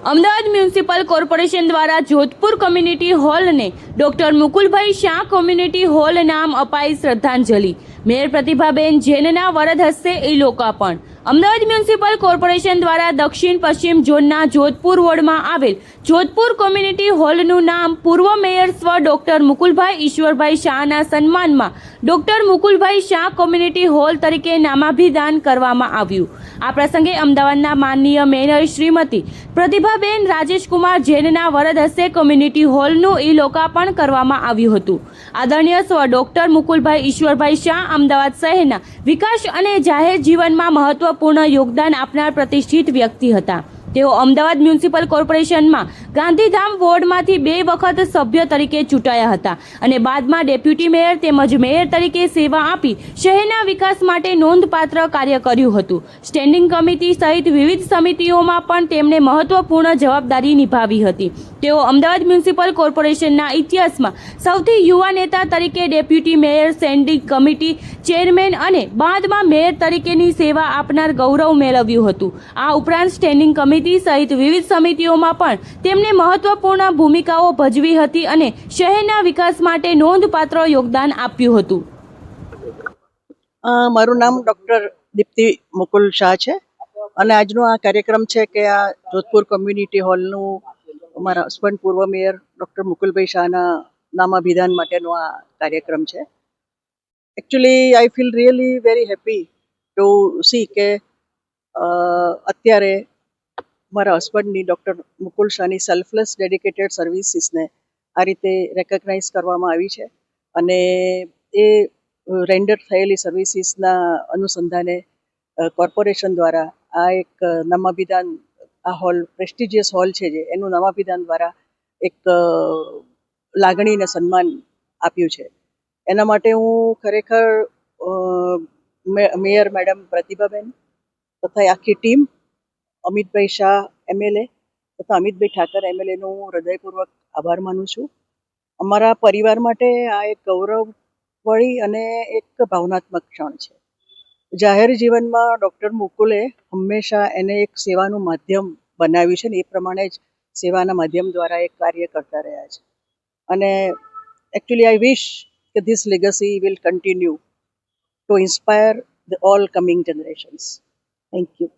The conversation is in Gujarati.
અમદાવાદ મ્યુનિસિપલ કોર્પોરેશન દ્વારા જોધપુર કોમ્યુનિટી હોલને doctor Mukulbhai Shah community hall નામ અપાઈ શ્રદ્ધાંજલિ. મેયર પ્રતિભાબેન જૈનના વરદ હસ્તે ઈ લોકાર્પણ. અમદાવાદ મ્યુનિસિપલ કોર્પોરેશન દ્વારા દક્ષિણ પશ્ચિમ ઝોનના જોધપુર વોર્ડમાં આવેલ જોધપુર કોમ્યુનિટી હોલનું નામ પૂર્વ મેયર સ્વ ડોક્ટર મુકુલભાઈ ઈશ્વરભાઈ શાહના સન્માનમાં doctor Mukulbhai Shah community hall તરીકે નામાભિદાન કરવામાં આવ્યું. આ પ્રસંગે અમદાવાદના માનનીય મેયર શ્રીમતી પ્રતિભાબેન રાજેશકુમાર જૈનના વરદ હસ્તે કોમ્યુનિટી હોલનું ઈ લોકાર્પણ કરવામાં આવ્યું હતું. આદરણીય સ્વ ડોક્ટર મુકુલભાઈ ઈશ્વરભાઈ શાહ અમદાવાદ શહેરના વિકાસ અને જાહેર જીવનમાં મહત્વપૂર્ણ યોગદાન આપનાર પ્રતિષ્ઠિત વ્યક્તિ હતા. તેઓ અમદાવાદ મ્યુનિસિપલ કોર્પોરેશનમાં ગાંધીધામ વોર્ડમાંથી 2 વખત સભ્ય તરીકે ચૂંટાયા હતા અને બાદમાં ડેપ્યુટી મેયર તેમજ મેયર તરીકે સેવા આપી શહેરના વિકાસ માટે નોંધપાત્ર કાર્ય કર્યું હતું. સ્ટેન્ડિંગ કમિટી સહિત વિવિધ સમિતિઓમાં પણ તેમણે મહત્વપૂર્ણ જવાબદારી નિભાવી હતી. તેઓ અમદાવાદ મ્યુનિસિપલ કોર્પોરેશનના ઇતિહાસમાં સૌથી યુવા નેતા તરીકે deputy mayor, standing committee chairman અને બાદમાં મેયર તરીકેની સેવા આપનાર ગૌરવ મેળવ્યું હતું. આ ઉપરાંત સ્ટેન્ડિંગ કમિટી સહિત વિવિધ સમિતિઓમાં પણ તેમણે મહત્વપૂર્ણ ભૂમિકાઓ ભજવી હતી અને શહેરના વિકાસ માટે નોંધપાત્ર યોગદાન આપ્યું હતું. મારું નામ ડૉક્ટર દીપ્તિ મુકુલ શાહ છે અને આજનો આ કાર્યક્રમ છે કે આ જોધપુર કોમ્યુનિટી હોલનું અમારા હસબન્ડ પૂર્વ મેયર ડૉક્ટર મુકુલભાઈ શાહના નામાભિદાન માટેનો આ કાર્યક્રમ છે. Actually I feel really very happy to C કે અત્યારે મારા હસબન્ડની ડૉક્ટર મુકુલ શાહની સેલ્ફલેસ ડેડિકેટેડ સર્વિસીસને આ રીતે રેકગ્નાઇઝ કરવામાં આવી છે અને એ રેન્ડર થયેલી સર્વિસીસના અનુસંધાને કોર્પોરેશન દ્વારા આ એક નામાભિદાન, આ હોલ પ્રેસ્ટિજિયસ હોલ છે જે એનું નામાભિદાન દ્વારા એક લાગણી અને સન્માન આપ્યું છે. એના માટે હું ખરેખર મેયર મેડમ પ્રતિભાબેન તથા આખી ટીમ, અમિતભાઈ શાહ એમએલએ તથા અમિતભાઈ ઠાકર એમએલએનો હું હૃદયપૂર્વક આભાર માનું છું. અમારા પરિવાર માટે આ એક ગૌરવવળી અને એક ભાવનાત્મક ક્ષણ છે. જાહેર જીવનમાં ડૉક્ટર મુકુલે હંમેશા એને એક સેવાનું માધ્યમ બનાવ્યું છે ને એ પ્રમાણે જ સેવાના માધ્યમ દ્વારા એક કાર્ય કરતા રહ્યા છે અને એકચ્યુઅલી આઈ વિશ કે this legacy will continue two inspire the all coming generations. Thank you.